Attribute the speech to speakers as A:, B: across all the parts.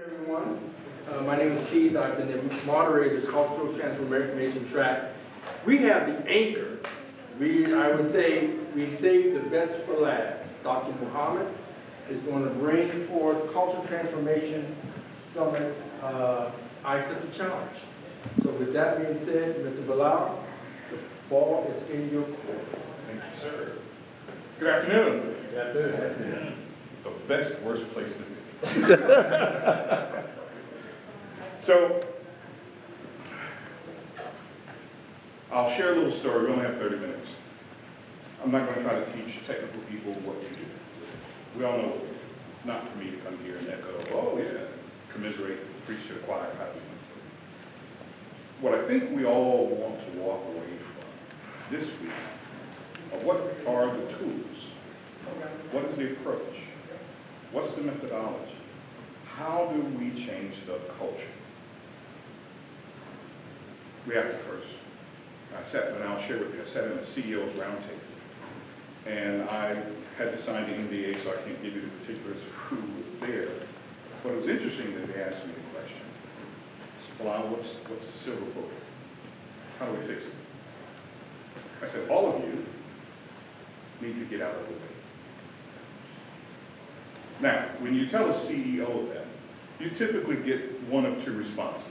A: Everyone. My name is Keith. I've been the moderator of the Cultural Transformation track. We have the anchor. I would say we saved the best for last. Dr. Muhammed is going to bring forth Cultural Transformation Summit. I accept the challenge. So with that being said, Mr. Bilal, the ball is in your court.
B: Thank you, sir. Good afternoon.
A: Good afternoon.
B: The best, worst place to be. So, I'll share a little story. We only have 30 minutes. I'm not going to try to teach technical people what to do. We all know it's not for me to come here and echo, oh yeah, commiserate, preach to the choir, happy. What I think we all want to walk away from this week are what are the tools? What is the approach? What's the methodology? How do we change the culture? We have to first. And I'll share with you, I sat in a CEO's roundtable, and I had to sign the NDA, so I can't give you the particulars of who was there. But it was interesting that they asked me the question, Bilal, what's the silver bullet? How do we fix it? I said, all of you need to get out of the way. Now, when you tell a CEO that, you typically get one of two responses.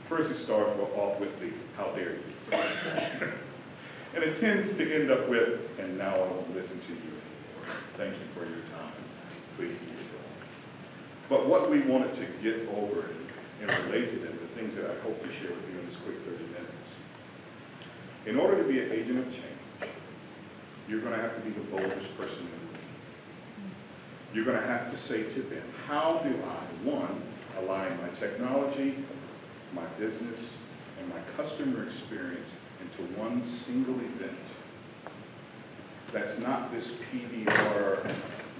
B: First, it starts off with the, how dare you? And it tends to end up with, and now I won't listen to you anymore. Thank you for your time. Please see you. But what we wanted to get over and relate to them, the things that I hope to share with you in this quick 30 minutes. In order to be an agent of change, you're going to have to be the boldest person in the room. You're going to have to say to them, how do I, one, align my technology, my business, and my customer experience into one single event that's not this PDR,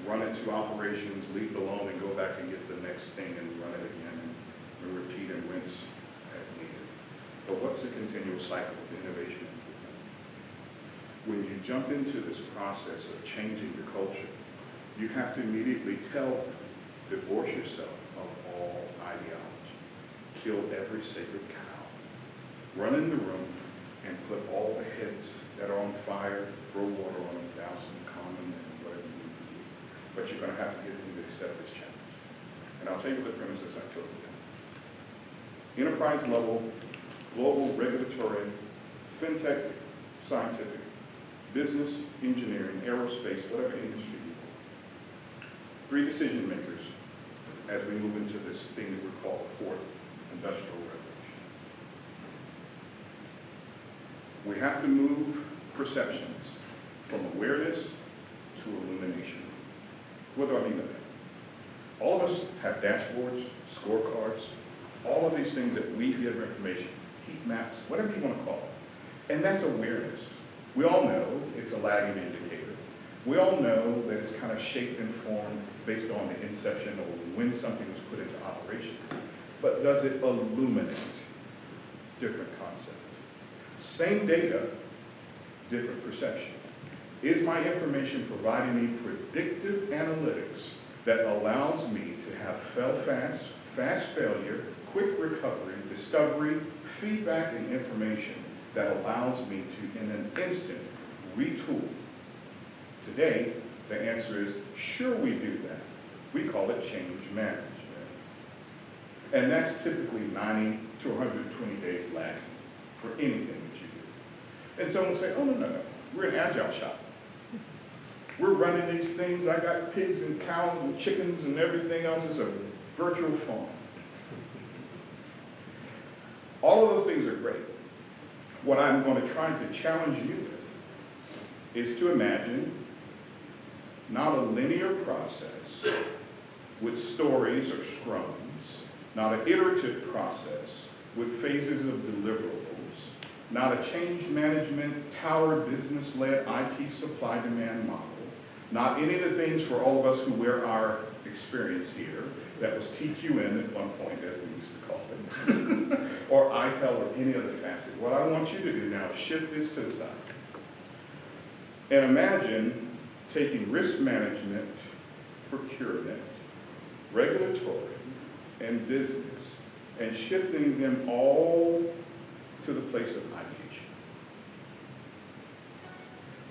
B: run it to operations, leave it alone, and go back and get the next thing and run it again and repeat and rinse as needed. But what's the continual cycle of innovation and improvement? When you jump into this process of changing the culture, you have to immediately tell them, divorce yourself of all ideology. Kill every sacred cow. Run in the room and put all the heads that are on fire, throw water on them, douse them, calm them, and whatever you need to do. But you're going to have to get them to accept this challenge. And I'll tell you the premises I told you. Enterprise level, global, regulatory, fintech, scientific, business, engineering, aerospace, whatever industry you want. 3 decision makers as we move into this thing that we call the 4th Industrial Revolution. We have to move perceptions from awareness to illumination. What do I mean by that? All of us have dashboards, scorecards, all of these things that we give information, heat maps, whatever you want to call it. And that's awareness. We all know it's a lagging indicator. We all know that it's kind of shaped and formed based on the inception or when something was put into operation. But does it illuminate different concepts? Same data, different perception. Is my information providing me predictive analytics that allows me to have fast failure, quick recovery, discovery, feedback, and information that allows me to, in an instant, retool? Today, the answer is, sure we do that. We call it change management. And that's typically 90 to 120 days lagging for anything that you do. And someone will say, oh, no. We're an agile shop. We're running these things. I got pigs and cows and chickens and everything else. It's a virtual farm. All of those things are great. What I'm going to try to challenge you with is to imagine not a linear process with stories or scrums, not an iterative process with phases of deliverables, not a change management, tower business-led IT supply-demand model, not any of the things for all of us who wear our experience here, that was TQN at one point, as we used to call it, or ITEL or any other facet. What I want you to do now is shift this to the side. And imagine taking risk management, procurement, regulatory, and business and shifting them all to the place of ideation.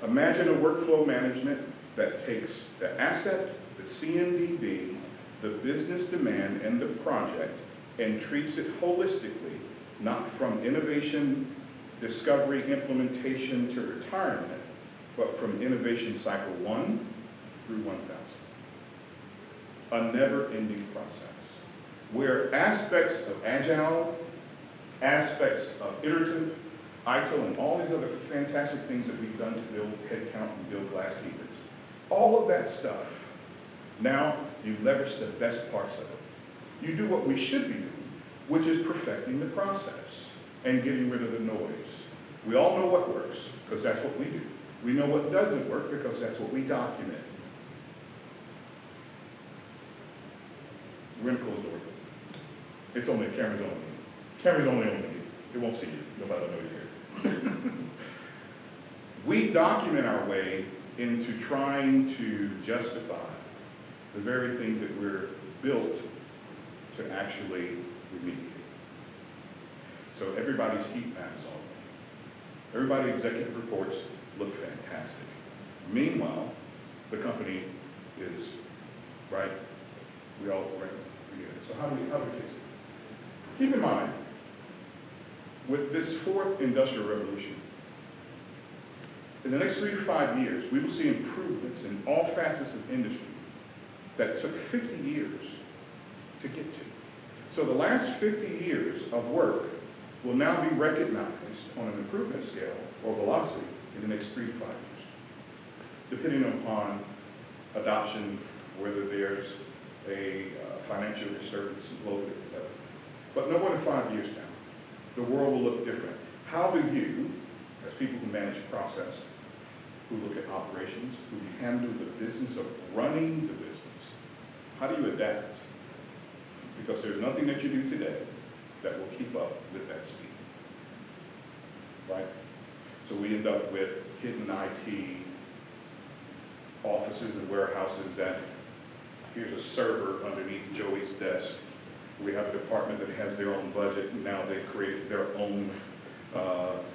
B: Imagine a workflow management that takes the asset, the CMDB, the business demand, and the project, and treats it holistically, not from innovation, discovery, implementation to retirement, but from innovation cycle 1 through 1,000. A never-ending process, where aspects of agile, aspects of iterative, ITIL, and all these other fantastic things that we've done to build headcount and build glass keepers, all of that stuff, now you leverage the best parts of it. You do what we should be doing, which is perfecting the process and getting rid of the noise. We all know what works, because that's what we do. We know what doesn't work, because that's what we document. We're in a closed door. It's only, camera's only. Camera's only on me. It won't see you. Nobody will know you're here. We document our way into trying to justify the very things that we're built to actually remediate. So everybody's heat map is all right. Everybody's executive reports look fantastic. Meanwhile, the company is, right, we all, right, so how do we fix it? Keep in mind, with this fourth industrial revolution, in the next 3 to 5 years, we will see improvements in all facets of industry that took 50 years to get to. So the last 50 years of work will now be recognized on an improvement scale or velocity in the next 3 to 5 years, depending upon adoption, whether there's a financial disturbance globally. But no more than 5 years now, the world will look different. How do you, as people who manage process, who look at operations, who handle the business of running the business, how do you adapt? Because there's nothing that you do today that will keep up with that speed, right? So we end up with hidden IT offices and warehouses that, here's a server underneath Joey's desk. We have a department that has their own budget, and now they've created their own,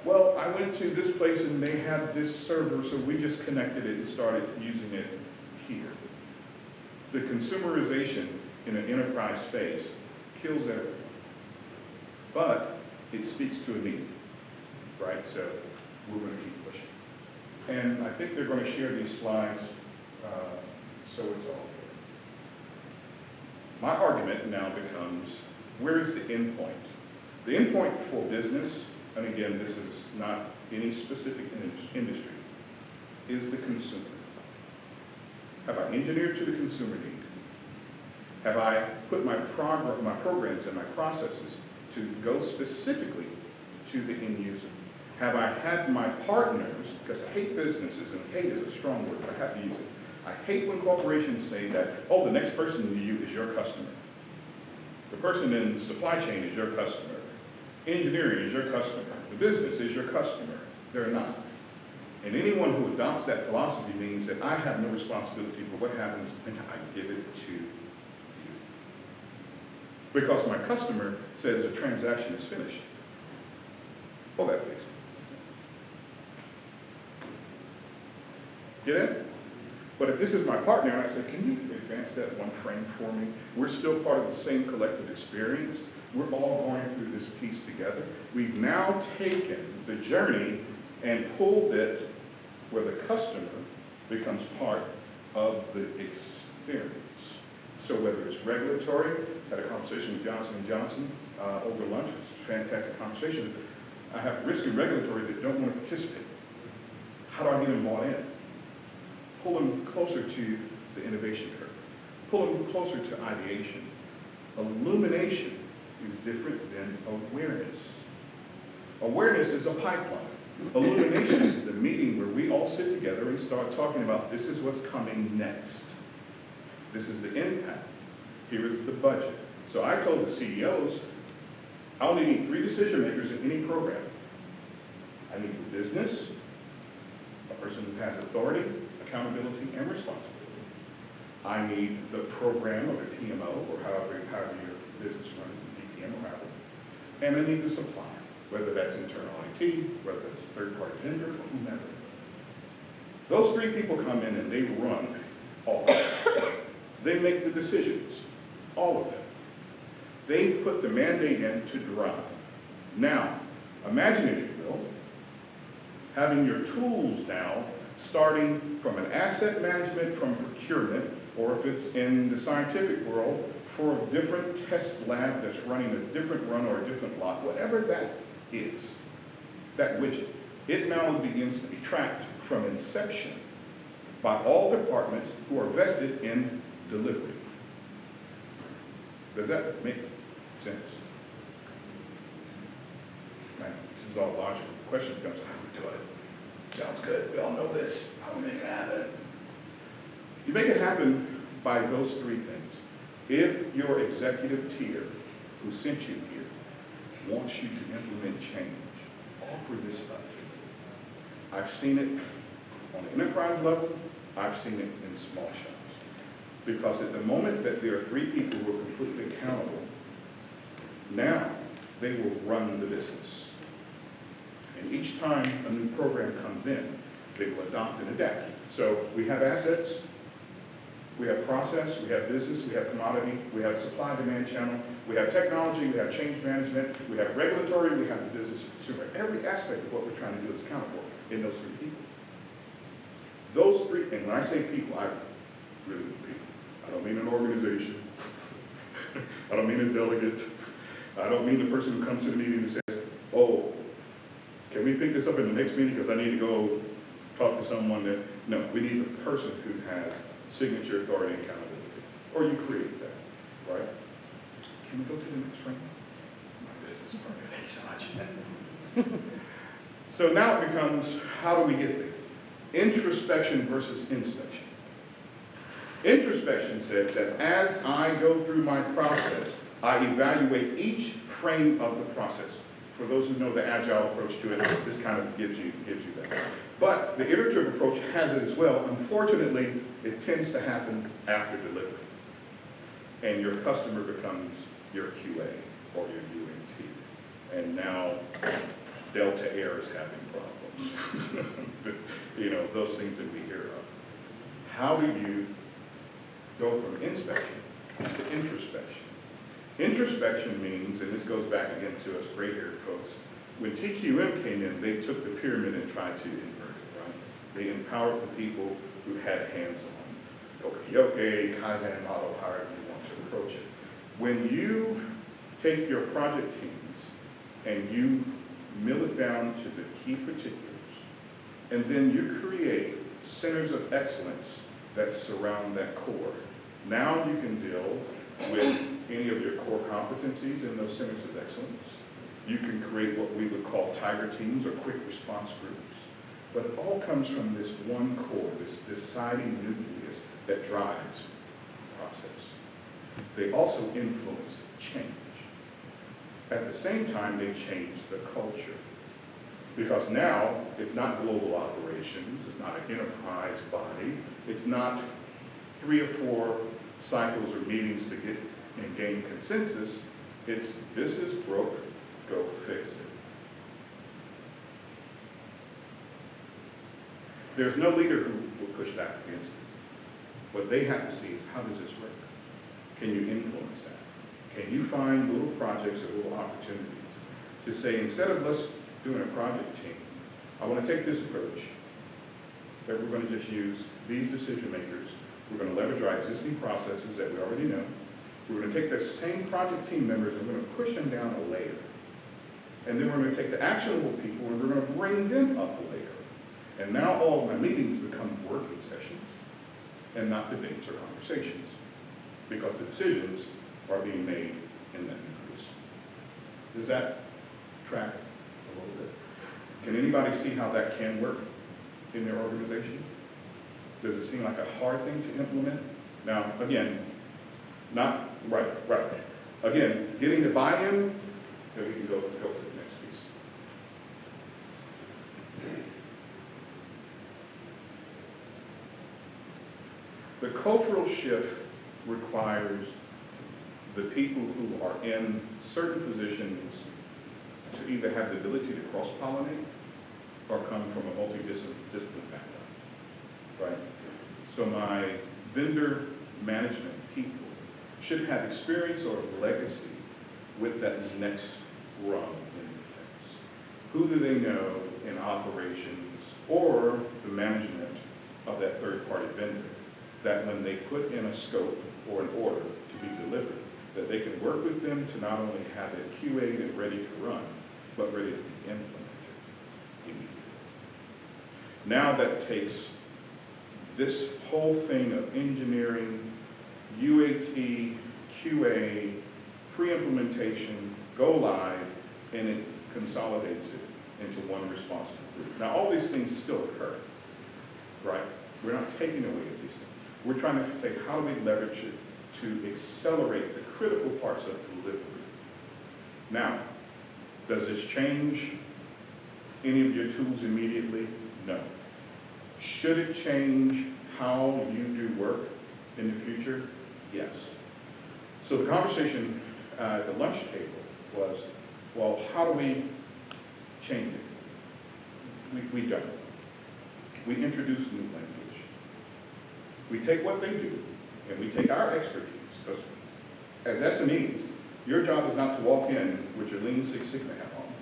B: well, I went to this place and they had this server, so we just connected it and started using it here. The consumerization in an enterprise space kills everything. But it speaks to a need, right? So we're going to keep pushing. And I think they're going to share these slides, so it's all good. My argument now becomes, where is the end point? The end point for business, and again, this is not any specific industry, is the consumer. Have I engineered to the consumer need? Have I put my programs and my processes to go specifically to the end user? Have I had my partners, because I hate businesses, and hate is a strong word, but I have to use it. I hate when corporations say that, oh, the next person to you is your customer. The person in supply chain is your customer. Engineering is your customer. The business is your customer. They're not. And anyone who adopts that philosophy means that I have no responsibility for what happens when I give it to you. Because my customer says the transaction is finished. Hold that, please. Get it? But if this is my partner, and I say, can you advance that one frame for me? We're still part of the same collective experience. We're all going through this piece together. We've now taken the journey and pulled it where the customer becomes part of the experience. So whether it's regulatory, had a conversation with Johnson & Johnson over lunch, it's a fantastic conversation. I have risk and regulatory that don't want to participate. How do I get them bought in? Pull them closer to the innovation curve. Pull them closer to ideation. Illumination is different than awareness. Awareness is a pipeline. Illumination is the meeting where we all sit together and start talking about this is what's coming next. This is the impact. Here is the budget. So I told the CEOs, I only need 3 decision makers in any program. I need the business, a person who has authority, accountability, and responsibility. I need the program or the PMO, or however your business runs, the BPM or however. And I need the supplier, whether that's internal IT, whether that's a third-party vendor, or whomever. Those three people come in and they run all of it. They make the decisions, all of them. They put the mandate in to drive. Now, imagine, if you will, having your tools now, starting from an asset management, from procurement, or if it's in the scientific world, for a different test lab that's running a different run or a different lot, whatever that is, that widget, it now begins to be tracked from inception by all departments who are vested in delivery. Does that make sense? Now, this is all logical. The question becomes, how do we do it? Sounds good. We all know this. How do we make it happen? You make it happen by those three things. If your executive tier who sent you here wants you to implement change, offer this up. I've seen it on the enterprise level. I've seen it in small shops. Because at the moment that there are three people who are completely accountable, now they will run the business. And each time a new program comes in, they will adopt and adapt. So we have assets, we have process, we have business, we have commodity, we have supply-demand channel, we have technology, we have change management, we have regulatory, we have the business consumer. Every aspect of what we're trying to do is accountable in those three people. Those three, and when I say people, I really mean people. I don't mean an organization. I don't mean a delegate. I don't mean the person who comes to the meeting and says, oh, can we pick this up in the next meeting because I need to go talk to someone that, no, we need the person who has signature authority and accountability. Or you create that, right? Can we go to the next round? My business partner, thank you so much. So now it becomes, how do we get there? Introspection versus inspection. Introspection says that as I go through my process, I evaluate each frame of the process. For those who know the agile approach to it, this kind of gives you that. But the iterative approach has it as well. Unfortunately, it tends to happen after delivery. And your customer becomes your QA or your UNT. And now Delta Air is having problems. You know, those things that we hear of. How do you go from inspection to introspection? Introspection means, and this goes back again to us gray-haired folks, when TQM came in, they took the pyramid and tried to invert it, right? They empowered the people who had hands-on. Okay, Kaizen model, however you want to approach it. When you take your project teams and you mill it down to the key particulars, and then you create centers of excellence that surround that core. Now you can deal with any of your core competencies in those centers of excellence. You can create what we would call tiger teams or quick response groups. But it all comes from this one core, this deciding nucleus that drives the process. They also influence change. At the same time, they change the culture. Because now, it's not global operations, it's not an enterprise body, it's not 3 or 4 cycles or meetings to get and gain consensus, it's this is broke, go fix it. There's no leader who will push back against it. What they have to see is, how does this work? Can you influence that? Can you find little projects or little opportunities to say, instead of let's doing a project team, I want to take this approach that we're going to just use these decision makers. We're going to leverage our existing processes that we already know. We're going to take the same project team members and we're going to push them down a layer. And then we're going to take the actionable people and we're going to bring them up a layer. And now all of my meetings become working sessions and not debates or conversations, because the decisions are being made in that nucleus. Does that track a little bit? Can anybody see how that can work in their organization? Does it seem like a hard thing to implement? Now, again, not right. Again, getting the buy-in, then we can go to the next piece. The cultural shift requires the people who are in certain positions to either have the ability to cross-pollinate or come from a multidisciplinary background, right? So my vendor management people should have experience or legacy with that next rung in defense. Who do they know in operations or the management of that third-party vendor that when they put in a scope or an order to be delivered, that they can work with them to not only have it QA'd and ready to run, but ready to be implemented immediately. Now that takes this whole thing of engineering, UAT, QA, pre-implementation, go live, and it consolidates it into one responsible group. Now all these things still occur, right? We're not taking away these things. We're trying to say, how do we leverage it to accelerate the critical parts of delivery? Now, does this change any of your tools immediately? No. Should it change how you do work in the future? Yes. So the conversation at the lunch table was, well, how do we change it? We don't. We introduce new language. We take what they do, and we take our expertise. Because as SMEs, your job is not to walk in with your Lean Six Sigma hat on,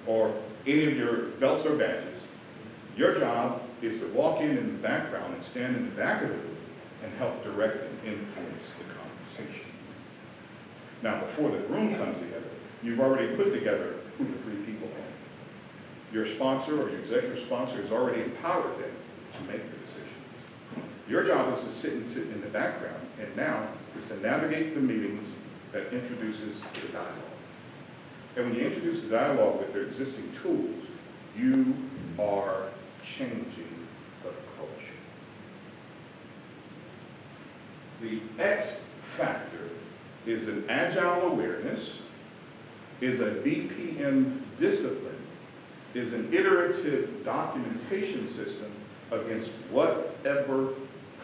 B: or any of your belts or badges. Your job is to walk in the background and stand in the back of the room and help direct and influence the conversation. Now, before the room comes together, you've already put together who the three people are. Your sponsor or your executive sponsor has already empowered them to make the decisions. Your job is to sit in the background, and now is to navigate the meetings that introduces the dialogue. And when you introduce the dialogue with their existing tools, you are changing the culture. The X factor is an agile awareness, is a BPM discipline, is an iterative documentation system against whatever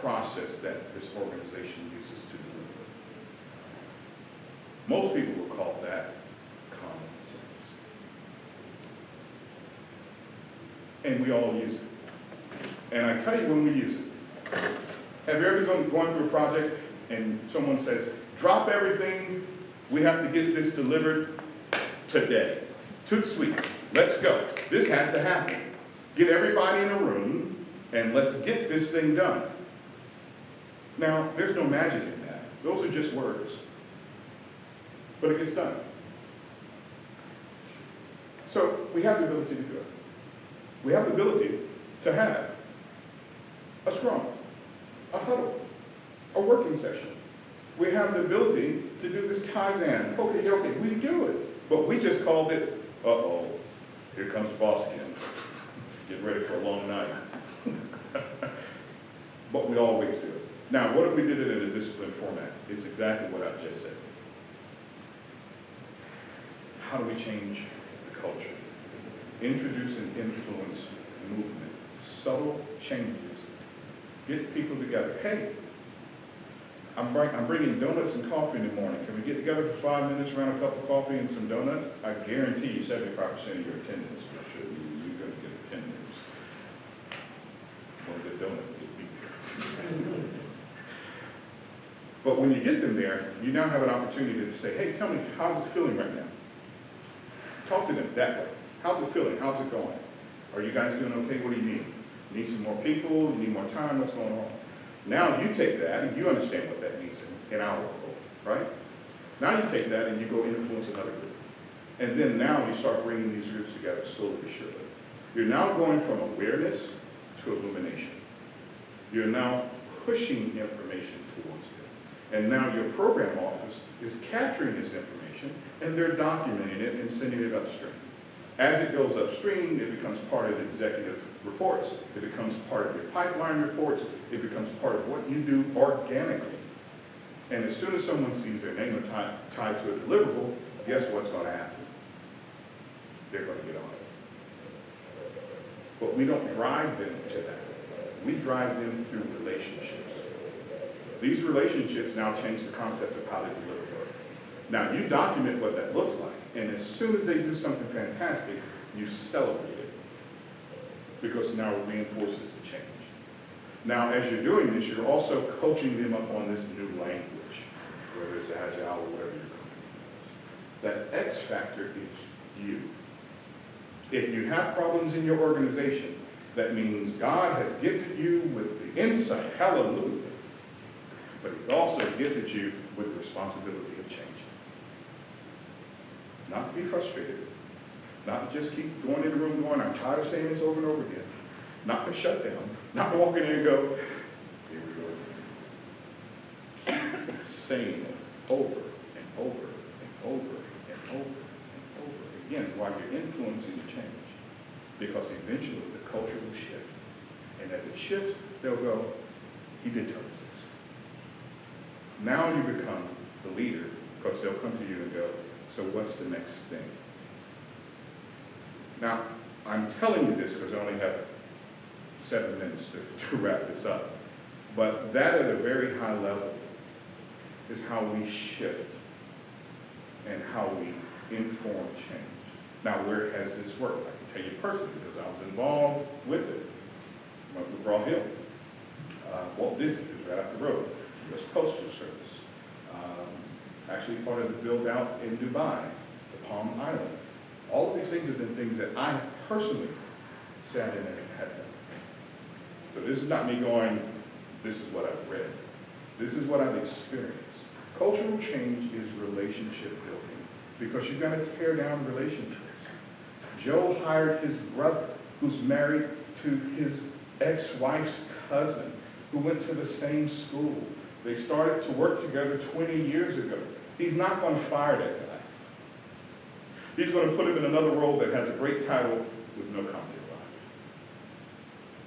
B: process that this organization uses to deliver. Most people will call that common sense. And we all use it. And I tell you when we use it. Have you ever gone through a project and someone says, drop everything, we have to get this delivered today. Toot sweet, let's go. This has to happen. Get everybody in a room and let's get this thing done. Now, there's no magic in that. Those are just words. But it gets done. So we have the ability to do it. We have the ability to have a scrum, a huddle, a working session. We have the ability to do this Kaizen. Okay, we do it. But we just called it, uh-oh, here comes the boss again. Get ready for a long night. But we always do it. Now, what if we did it in a disciplined format? It's exactly what I just said. How do we change the culture? Introduce and influence movement. Subtle changes. Get people together. Hey, I'm bringing donuts and coffee in the morning. Can we get together for 5 minutes around a cup of coffee and some donuts? I guarantee you 75% of your attendance will show you're going to get attendance. Or the donut will be there. But when you get them there, you now have an opportunity to say, hey, tell me, how's it feeling right now? Talk to them that way. How's it feeling? How's it going? Are you guys doing okay? What do you need? You need some more people? You need more time? What's going on? Now you take that and you understand what that means in our world, right? Now you take that and you go influence another group. And then now you start bringing these groups together slowly but surely. You're now going from awareness to illumination. You're now pushing information towards it. And now your program office is capturing this information and they're documenting it and sending it upstream. As it goes upstream, it becomes part of the executive reports. It becomes part of your pipeline reports. It becomes part of what you do organically. And as soon as someone sees their name tied to a deliverable, guess what's going to happen? They're going to get on it. But we don't drive them to that. We drive them through relationships. These relationships now change the concept of how they deliver work. Now, you document what that looks like, and as soon as they do something fantastic, you celebrate it, because now it reinforces the change. Now, as you're doing this, you're also coaching them up on this new language, whether it's agile or whatever your company is. That X factor is you. If you have problems in your organization, that means God has gifted you with the insight, hallelujah, but He's also gifted you with the responsibility of change. Not to be frustrated, not to just keep going in the room going, I'm tired of saying this over and over again, not to shut down, not to walk in there and go, here we go again. Saying it over and over and over and over and over again while you're influencing the change. Because eventually the culture will shift. And as it shifts, they'll go, he did tell us this. Now you become the leader, because they'll come to you and go, so what's the next thing? Now, I'm telling you this because I only have 7 minutes to wrap this up. But that at a very high level is how we shift and how we inform change. Now, where has this worked? I can tell you personally, because I was involved with it. Went to McGraw Hill, Walt Disney, who's right up the road, U.S. Postal Service. Actually part of the build out in Dubai, the Palm Island. All of these things have been things that I personally sat in and had done. So this is not me going, this is what I've read. This is what I've experienced. Cultural change is relationship building, because you've got to tear down relationships. Joe hired his brother, who's married to his ex-wife's cousin, who went to the same school. They started to work together 20 years ago. He's not going to fire that guy. He's going to put him in another role that has a great title with no content value.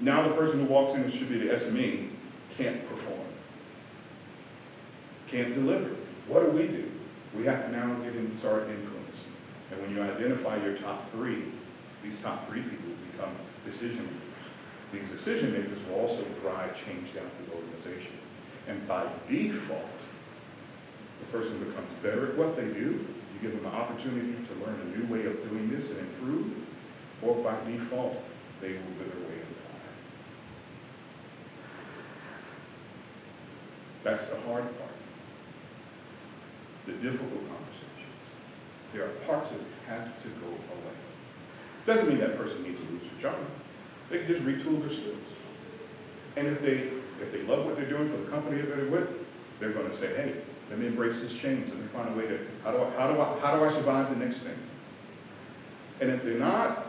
B: Now the person who walks in and should be the SME can't perform, can't deliver. What do? We have to now get in and start influencing. And when you identify your top 3, these top 3 people become decision makers. These decision makers will also drive change down through the organization. And by default, the person becomes better at what they do. You give them an opportunity to learn a new way of doing this and improve, or by default, they will wither away and die. That's the hard part. The difficult conversations. There are parts that have to go away. Doesn't mean that person needs to lose their job. They can just retool their skills. And if they love what they're doing for the company that they're with, they're going to say, hey, let me embrace this change. Let me find a way to, how do I survive the next thing? And if they're not,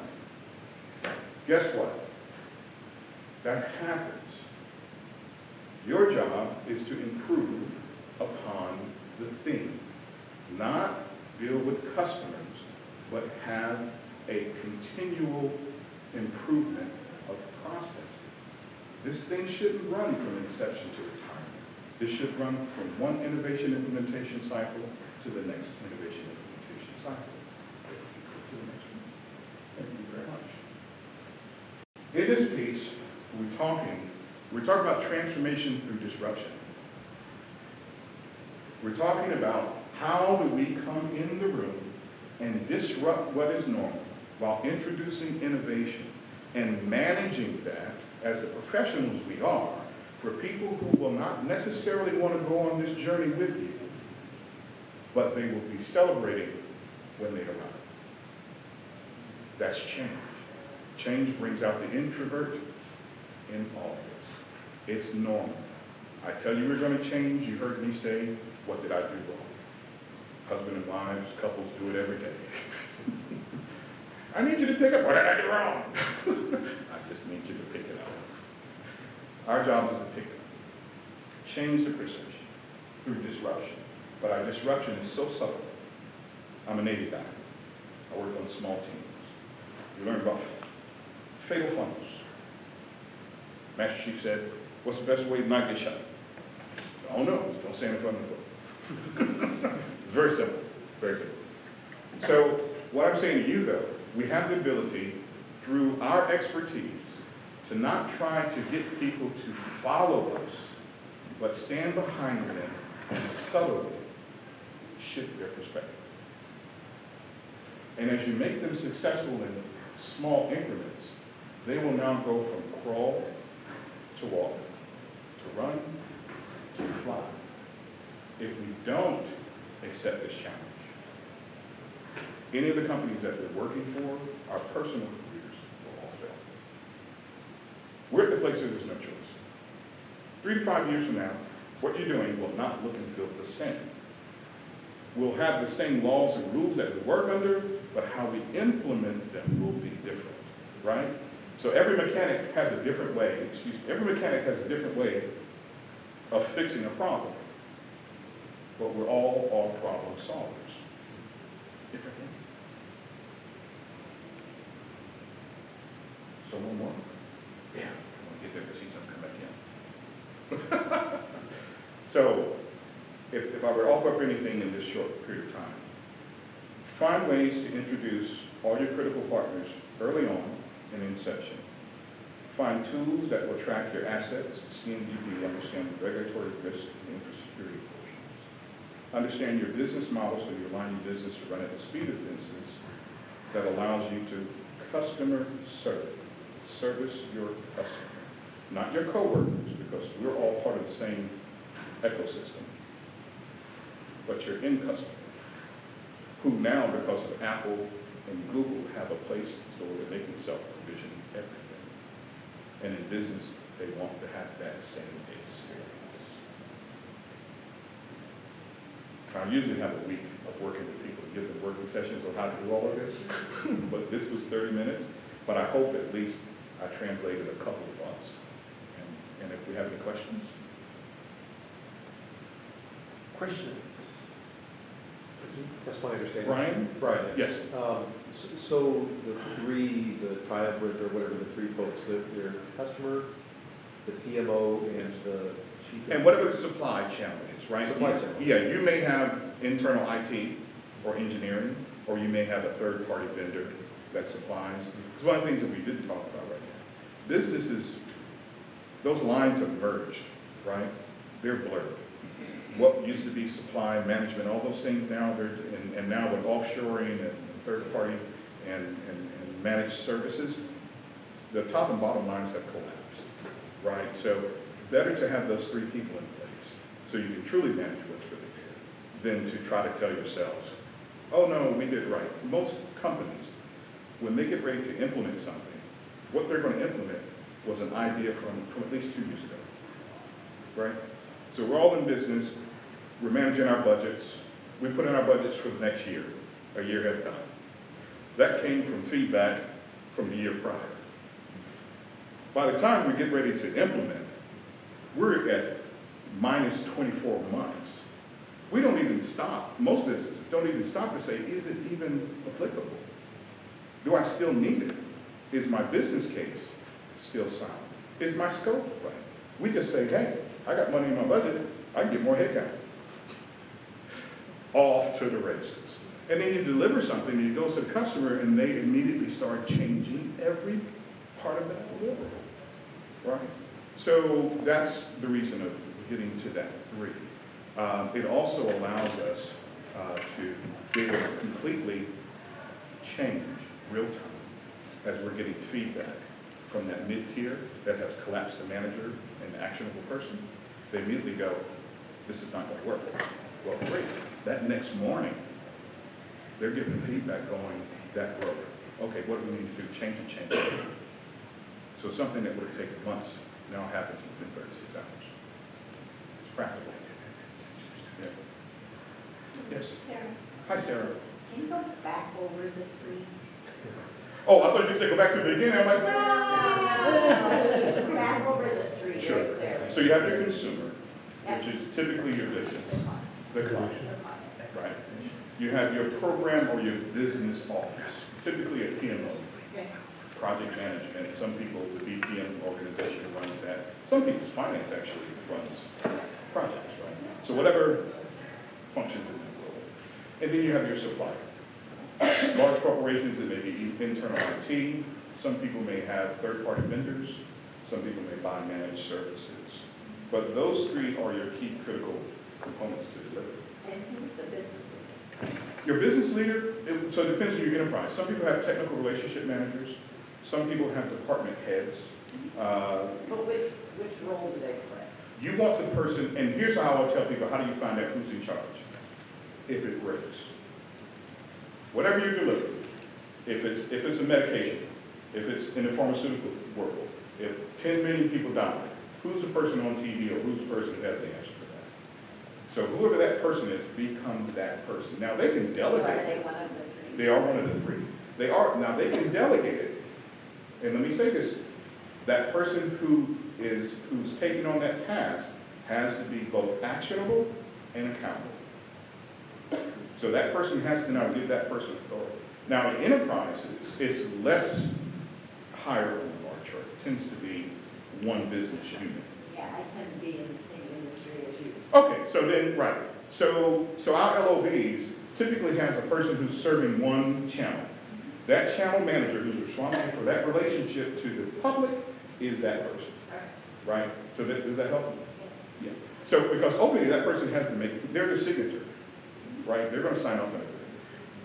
B: guess what? That happens. Your job is to improve upon the thing, not deal with customers, but have a continual improvement of processes. This thing shouldn't run from inception to retirement. This should run from one innovation implementation cycle to the next innovation implementation cycle. To the next one. Thank you very much. In this piece, we're talking about transformation through disruption. We're talking about how do we come in the room and disrupt what is normal while introducing innovation and managing that as the professionals we are for people who will not necessarily want to go on this journey with you, but they will be celebrating when they arrive. That's change. Change brings out the introvert in all of us. It's normal. I tell you we're going to change. You heard me say, what did I do wrong? Husband and wives, couples do it every day. I need you to pick up, what did I do wrong? I just need you to pick it up. Our job is to pick it up. Change the perception through disruption. But our disruption is so subtle. I'm a Navy guy. I work on small teams. We learn about fatal funnels. Master Chief said, what's the best way to not get shot? I don't know. Don't say it in front of the book. It's very simple. It's very good. So what I'm saying to you, though, we have the ability, through our expertise, to not try to get people to follow us, but stand behind them and subtly shift their perspective. And as you make them successful in small increments, they will now go from crawl to walk, to run, to fly. If we don't accept this challenge, any of the companies that we're working for, our personal careers will all fail. We're at the place where there's no choice. 3 to 5 years from now, what you're doing will not look and feel the same. We'll have the same laws and rules that we work under, but how we implement them will be different, right? So every mechanic has a different way, every mechanic has a different way of fixing a problem. But we're all problem solvers. Differently. So one more? Yeah, I want to get there to see something come back in. So, if I were to offer up anything in this short period of time, find ways to introduce all your critical partners early on in inception. Find tools that will track your assets, CMDB, understand the regulatory risk and infrastructure portions. Understand your business model so you align your business to run at the speed of business that allows you to customer service your customer, not your coworkers, because we're all part of the same ecosystem, but your end customer, who now, because of Apple and Google, have a place where they can self-provision everything. And in business, they want to have that same experience. I usually have a week of working with people to give them working sessions on how to do all of this, but this was 30 minutes, but I hope at least I translated a couple of thoughts. And if we have any questions?
A: Questions?
C: That's my understanding.
B: Brian?
C: Brian.
B: Yes.
C: So the triumvirate or whatever, the 3 folks, their customer, the PMO, and the chief.
B: And whatever the supply challenge is, right?
C: Supply challenge.
B: Yeah, you may have internal IT or engineering, or you may have a third-party vendor that supplies. It's one of the things that we didn't talk about right now. Businesses, those lines have merged, right? They're blurred. What used to be supply management, all those things now, and now with offshoring and third party and managed services, the top and bottom lines have collapsed, right? So better to have those 3 people in place so you can truly manage what's really there than to try to tell yourselves, oh no, we did right. Most companies, when they get ready to implement something, what they're going to implement was an idea from at least 2 years ago, right? So we're all in business, we're managing our budgets, we put in our budgets for the next year, a year ahead of time. That came from feedback from the year prior. By the time we get ready to implement, we're at minus 24 months. We don't even stop, most businesses don't even stop to say, is it even applicable? Do I still need it? Is my business case still sound? Is my scope right? We just say, hey, I got money in my budget, I can get more headcount. Off to the races. And then you deliver something, and it goes to the customer, and they immediately start changing every part of that deliverable, right? So that's the reason of getting to that 3. It also allows us to be able to completely change real time as we're getting feedback from that mid-tier that has collapsed the manager and the actionable person. They immediately go, this is not going to work. Well, great. That next morning, they're giving feedback going, that broke. Okay, what do we need to do? Change it. So something that would have taken months now happens within 36 hours. It's practical. Yeah. Yes?
D: Sarah.
B: Hi, Sarah.
D: Can you go back over the 3?
B: Oh, I thought you said go back to the beginning. I'm like, no.
D: Go back over the 3
B: Sure.
D: right there.
B: So you have your consumer, which is typically your business, the client, right? You have your program or your business office, typically a PMO, project management. Some people, the BPM organization runs that. Some people's finance actually runs projects, right? So whatever functions in that role. And then you have your supplier. Large corporations, it may be internal IT. Some people may have third-party vendors. Some people may buy managed services. But those three are your key critical components to deliver.
D: And who's the business leader?
B: Your business leader, so it depends on your enterprise. Some people have technical relationship managers. Some people have department heads.
D: But which role do they play?
B: You want the person, and here's how I tell people, how do you find out who's in charge? If it breaks. Whatever you're delivering, if it's a medication, if it's in the pharmaceutical world, if 10 million people die, who's the person on TV or who's the person that has the answer for that? So whoever that person is becomes that person. Now they can delegate.
D: So are they one of the three?
B: They are one of the three. They are, now they can delegate it. And let me say this, that person who's taking on that task has to be both actionable and accountable. So that person has to now give that person authority. Now in enterprises, it's less higher on the bar chart. It tends to be one business unit.
D: Yeah, I tend to be in the same industry as you.
B: Okay, so then, right. So our LOBs typically has a person who's serving one channel. That channel manager who's responsible for that relationship to the public is that person, right? So does that help? Yeah. So because ultimately that person has to make, they're the signature, right? They're going to sign off on everything.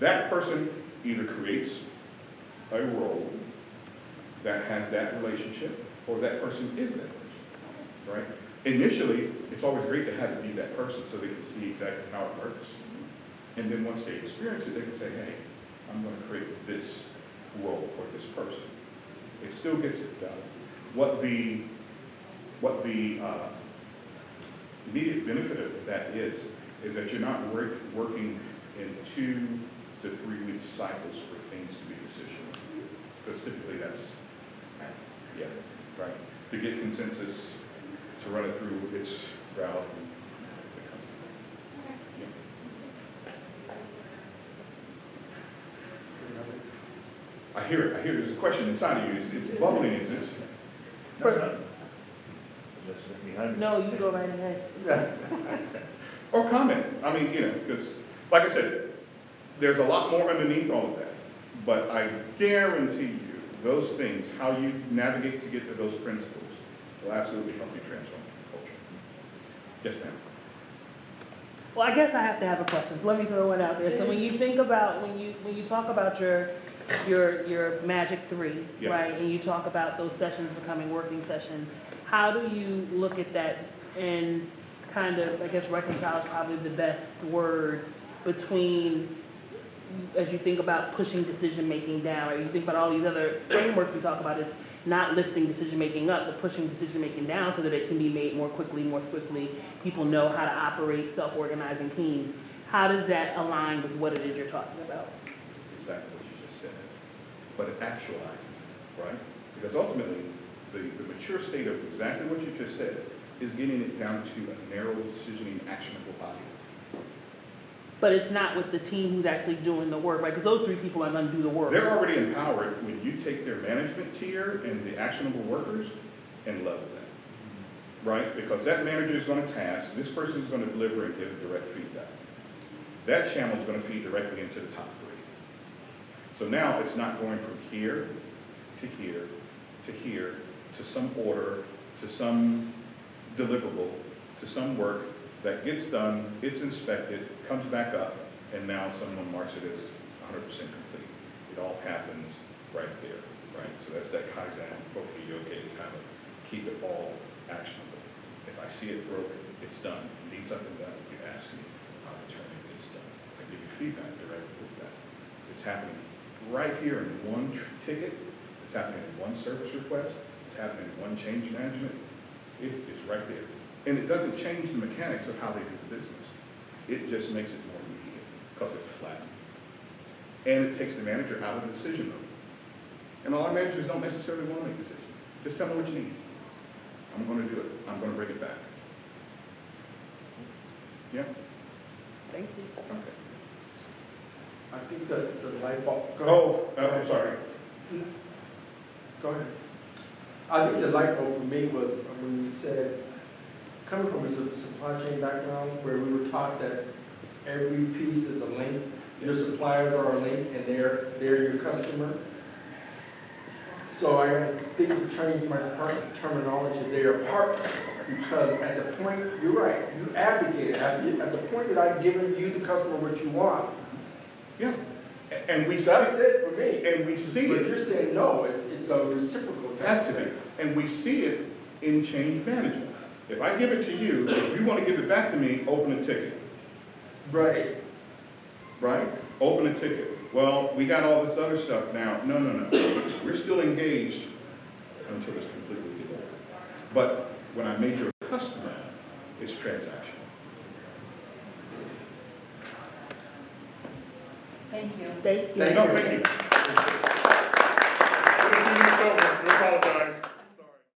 B: That person either creates a role that has that relationship, or that person is that person, right? Initially, it's always great to have it be that person so they can see exactly how it works. And then once they experience it, they can say, hey, I'm going to create this role for this person. It still gets it done. What the immediate benefit of that is that you're not working in 2 to 3 week cycles for things to be decisioned. Because typically that's, yeah, right. To get consensus, to run it through its route. Yeah. I hear it. There's a question inside of you. It's bubbling. It's
E: No, you go right ahead.
B: or comment. I mean, because, like I said, there's a lot more underneath all of that. But I guarantee you, those things, how you navigate to get to those principles, will absolutely help you transform culture. Yes, ma'am.
E: Well, I guess I have to have a question, so let me throw one out there. So when you think about, when you talk about your magic 3,
B: Yeah.
E: right, and you talk about those sessions becoming working sessions, how do you look at that and kind of, I guess, reconcile is probably the best word between, as you think about pushing decision-making down, or you think about all these other frameworks we talk about, is not lifting decision-making up, but pushing decision-making down so that it can be made more quickly, more swiftly. People know how to operate self-organizing teams. How does that align with what it is you're talking about?
B: Exactly what you just said. But it actualizes it, right? Because ultimately, the mature state of exactly what you just said is getting it down to a narrow decisioning actionable body.
E: But it's not with the team who's actually doing the work, right? Because those 3 people are going to do the work.
B: They're already empowered when you take their management tier and the actionable workers and level them, right? Because that manager is going to task, this person is going to deliver and give direct feedback. That channel is going to feed directly into the top 3. So now it's not going from here to here to here to some order, to some deliverable, to some work that gets done, it's inspected, comes back up, and now someone marks it as 100% complete. It all happens right there, right? So that's that Kaizen, yoke, kind of keep it all actionable. If I see it broken, it's done. If you need something done, you ask me, I'll determine if it's done. I give you feedback, direct feedback. It's happening right here in one ticket. It's happening in one service request. It's happening in one change management. It is right there. And it doesn't change the mechanics of how they do the business. It just makes it more immediate because it's flat. And it takes the manager out of the decision mode. And a lot of managers don't necessarily want to make decisions. Just tell me what you need. I'm going to do it. I'm going to bring it back. Yeah?
E: Thank you.
B: Okay.
A: I think the light bulb.
B: I'm sorry.
A: Go ahead. I think the light bulb for me was when you said, coming from a supply chain background where we were taught that every piece is a link, your suppliers are a link, and they're your customer. So I think you changed my terminology there, partner. Because at the point, you're right, you advocated, at the point that I've given you, the customer, what you want,
B: Yeah, and we see,
A: that's it for me.
B: and we see
A: But
B: it.
A: you're saying, no, it's a reciprocal
B: It
A: type
B: has to
A: of
B: be,
A: thing.
B: and we see it in change management. If I give it to you, if you want to give it back to me, open a ticket,
A: Right.
B: right? Open a ticket. Well, we got all this other stuff now. No, no, no. We're still engaged until it's completely given. But when I make you a customer, it's transactional.
D: Thank you.
E: Thank you.
A: Thank
B: No,
A: you.
B: thank you. We apologize.